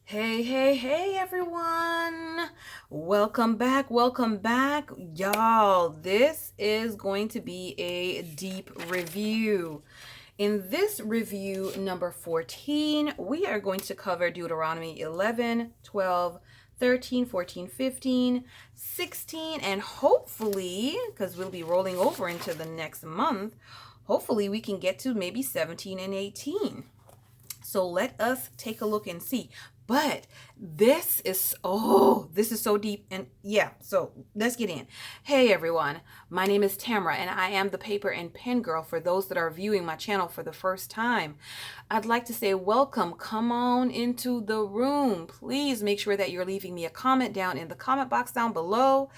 Hey, everyone. Welcome back. Y'all. This is going to be a deep review. In this review, number 14, we are going to cover Deuteronomy 11, 12, 13, 14, 15, 16, and hopefully, because we'll be rolling over into the next month, hopefully we can get to maybe 17 and 18. So let us take a look and see. But this is so deep. And yeah, so let's get in. Hey everyone, my name is Tamara and I am the paper and pen girl for those that are viewing my channel for the first time. I'd like to say welcome. Come on into the room. Please make sure that you're leaving me a comment down in the comment box down below.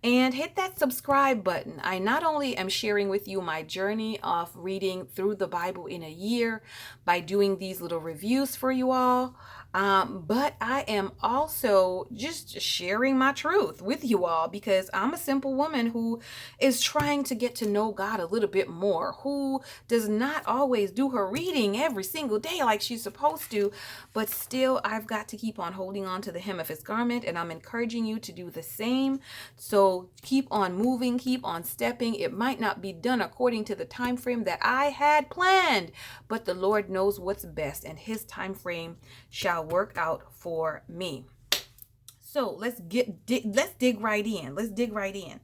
And hit that subscribe button. I not only am sharing with you my journey of reading through the Bible in a year by doing these little reviews for you all, but I am also just sharing my truth with you all because I'm a simple woman who is trying to get to know God a little bit more, who does not always do her reading every single day like she's supposed to, but still I've got to keep on holding on to the hem of his garment, and I'm encouraging you to do the same. So keep on moving, keep on stepping. It might not be done according to the time frame that I had planned, but the Lord knows what's best, and his time frame shall work out for me. So let's dig right in. Let's dig right in.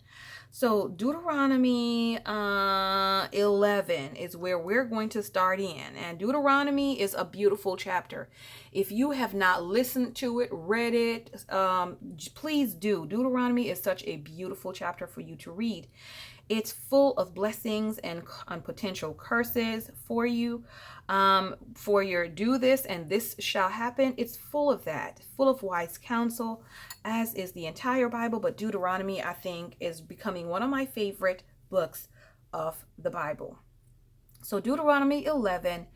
So Deuteronomy 11 is where we're going to start in. And Deuteronomy is a beautiful chapter. If you have not listened to it, read it, please do. Deuteronomy is such a beautiful chapter for you to read. It's full of blessings and potential curses for you. For your do this and this shall happen. It's full of that, full of wise counsel, as is the entire Bible. But Deuteronomy, I think, is becoming one of my favorite books of the Bible. So Deuteronomy 11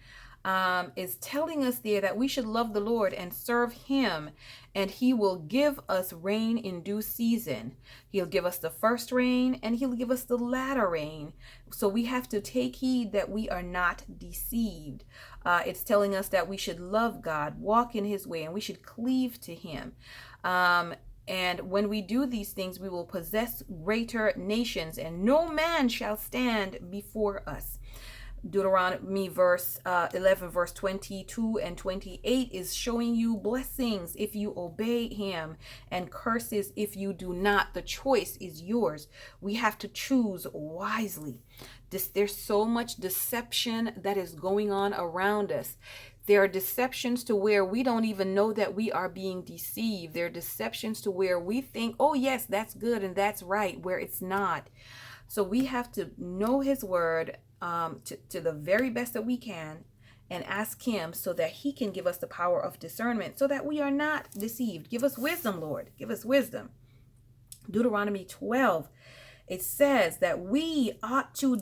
is telling us there that we should love the Lord and serve him, and he will give us rain in due season. He'll give us the first rain and he'll give us the latter rain. So we have to take heed that we are not deceived. It's telling us that we should love God, walk in his way, and we should cleave to him. And when we do these things, we will possess greater nations, and no man shall stand before us. Deuteronomy 11 verse 22 and 28 is showing you blessings if you obey him and curses if you do not. The choice is yours. We have to choose wisely. There's so much deception that is going on around us. There are deceptions to where we don't even know that we are being deceived. There are deceptions to where we think, oh yes, that's good and that's right, where it's not. So we have to know his word to the very best that we can, and ask him so that he can give us the power of discernment so that we are not deceived. Give us wisdom, Lord. Give us wisdom. Deuteronomy 12, it says that we ought to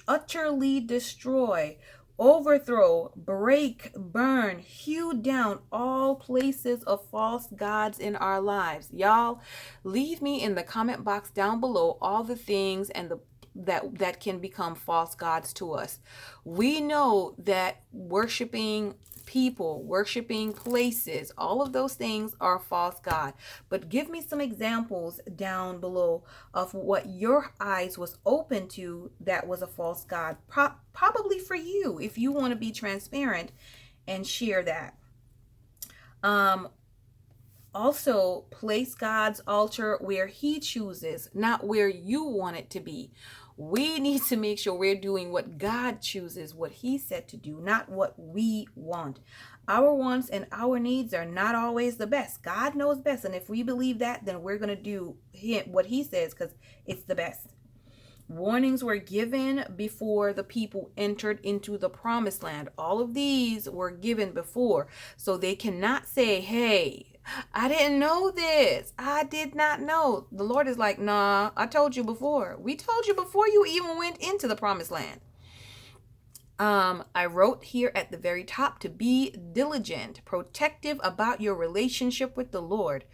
utterly destroy, overthrow, break, burn, hew down all places of false gods in our lives. Y'all, leave me in the comment box down below all the things and that can become false gods to us. We know that worshiping people, worshiping places, all of those things are false god. But give me some examples down below of what your eyes was open to that was a false god. Probably for you, if you want to be transparent and share that. Also, place God's altar where he chooses, not where you want it to be. We need to make sure we're doing what God chooses, what he said to do, not what we want. Our wants and our needs are not always the best. God knows best. And if we believe that, then we're going to do what he says because it's the best. Warnings were given before the people entered into the promised land. All of these were given before. So they cannot say, hey, I didn't know this. I did not know. The Lord is like, nah, I told you before. We told you before you even went into the promised land. I wrote here at the very top to be diligent, protective about your relationship with the Lord.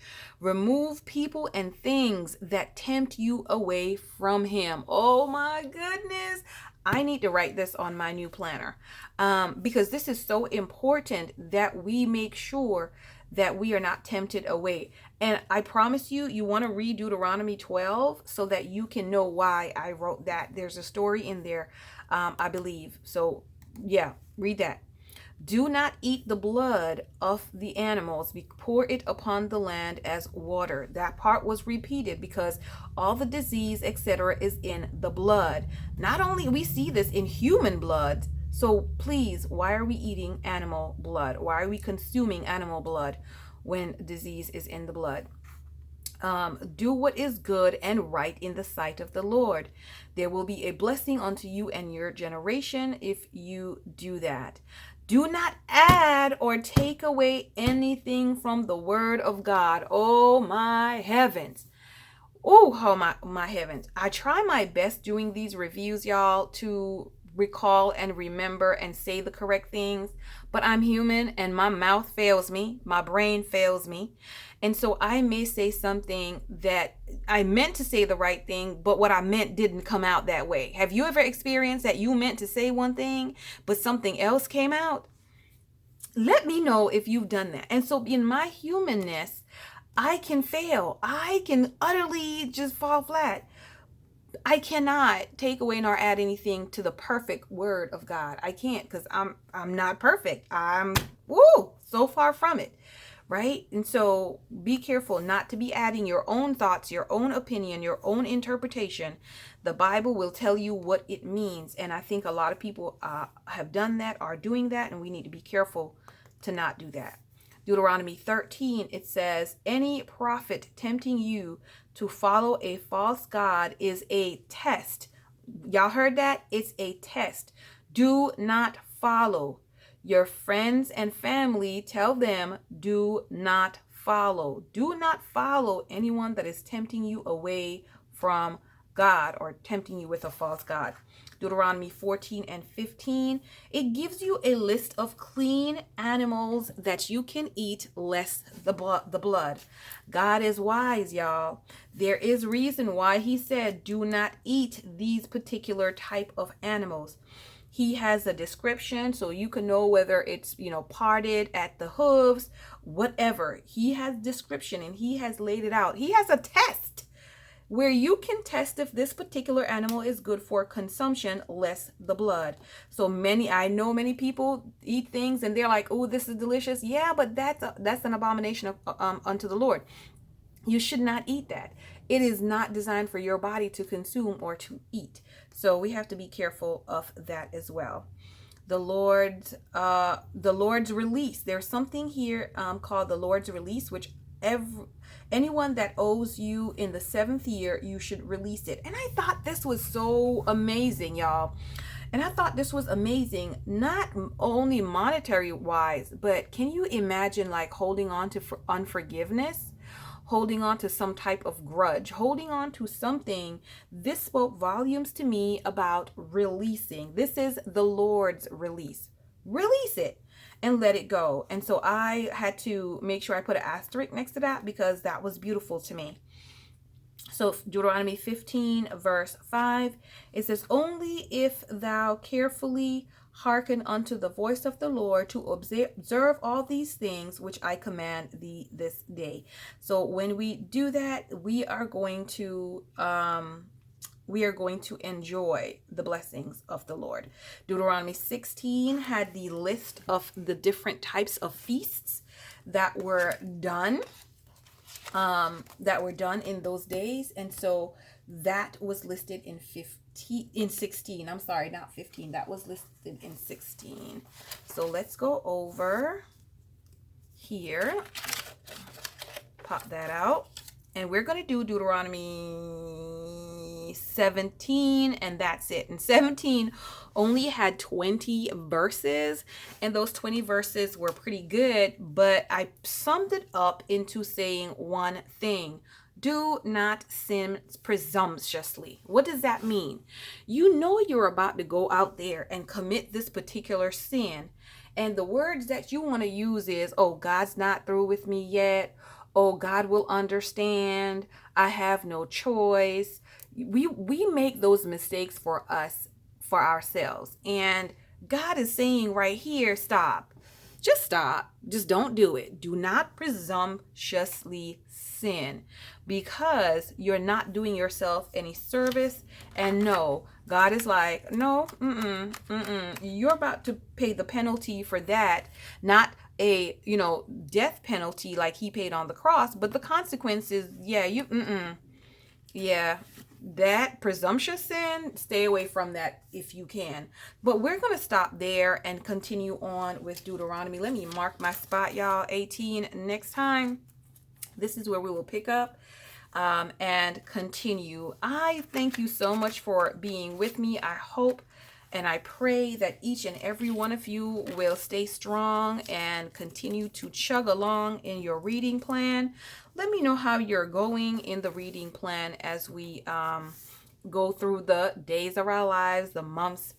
Remove people and things that tempt you away from him. Oh my goodness. I need to write this on my new planner because this is so important that we make sure that we are not tempted away. And I promise you, you want to read Deuteronomy 12 so that you can know why I wrote that. There's a story in there, I believe. So yeah, read that. Do not eat the blood of the animals. Pour it upon the land as water. That part was repeated because all the disease, etc., is in the blood. Not only we see this in human blood. So please, why are we eating animal blood? Why are we consuming animal blood when disease is in the blood? Do what is good and right in the sight of the Lord. There will be a blessing unto you and your generation if you do that. Do not add or take away anything from the word of God. Oh my heavens. Oh my heavens. I try my best doing these reviews, y'all, to recall and remember and say the correct things, but I'm human and my mouth fails me, my brain fails me. And so I may say something that I meant to say the right thing, but what I meant didn't come out that way. Have you ever experienced that you meant to say one thing, but something else came out? Let me know if you've done that. And so in my humanness, I can fail. I can utterly just fall flat. I cannot take away nor add anything to the perfect word of God. I can't, because I'm not perfect. I'm so far from it. Right? And so be careful not to be adding your own thoughts, your own opinion, your own interpretation. The Bible will tell you what it means. And I think a lot of people have done that, are doing that, and we need to be careful to not do that. Deuteronomy 13, it says, any prophet tempting you to follow a false god is a test. Y'all heard that? It's a test. Do not follow. Your friends and family, tell them, do not follow. Do not follow anyone that is tempting you away from God or tempting you with a false god. Deuteronomy 14 and 15, it gives you a list of clean animals that you can eat, less the blood. God is wise, y'all. There is reason why he said, do not eat these particular type of animals. He has a description so you can know whether it's, parted at the hooves, whatever. He has description and he has laid it out. He has a test where you can test if this particular animal is good for consumption, less the blood. So I know many people eat things and they're like, oh, this is delicious. Yeah, but that's an abomination unto the Lord. You should not eat that. It is not designed for your body to consume or to eat. So we have to be careful of that as well. The Lord's release. There's something here called the Lord's release, which anyone that owes you in the 7th year, you should release it. And I thought this was so amazing, y'all. And I thought this was amazing, not only monetary wise, but can you imagine like holding on to unforgiveness? Holding on to some type of grudge, holding on to something. This spoke volumes to me about releasing. This is the Lord's release. Release it and let it go. And so I had to make sure I put an asterisk next to that because that was beautiful to me. So Deuteronomy 15 verse 5, it says, only if thou carefully hearken unto the voice of the Lord to observe all these things which I command thee this day. So when we do that, we are going to enjoy the blessings of the Lord. Deuteronomy 16 had the list of the different types of feasts that were done in those days. And so that was listed in 16. I'm sorry, not 15. That was listed in 16. So let's go over here. Pop that out. And we're going to do Deuteronomy 17, and that's it. And 17 only had 20 verses, and those 20 verses were pretty good, but I summed it up into saying one thing. Do not sin presumptuously. What does that mean? You know you're about to go out there and commit this particular sin, and the words that you want to use is, oh, God's not through with me yet. Oh, God will understand. I have no choice. We make those mistakes for ourselves. And God is saying right here, stop. just stop. Just don't do it. Do not presumptuously sin, because you're not doing yourself any service. And no, God is like, no, you're about to pay the penalty for that. Not a, death penalty like he paid on the cross, but the consequences, yeah, yeah, that presumptuous sin, stay away from that if you can. But we're going to stop there and continue on with Deuteronomy. Let me mark my spot, y'all. 18 next time. This is where we will pick up and continue. I thank you so much for being with me. I hope and I pray that each and every one of you will stay strong and continue to chug along in your reading plan. Let me know how you're going in the reading plan as we go through the days of our lives, the months,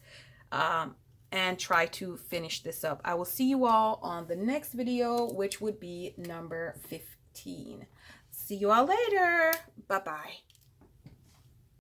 and try to finish this up. I will see you all on the next video, which would be number 15. See you all later. Bye-bye.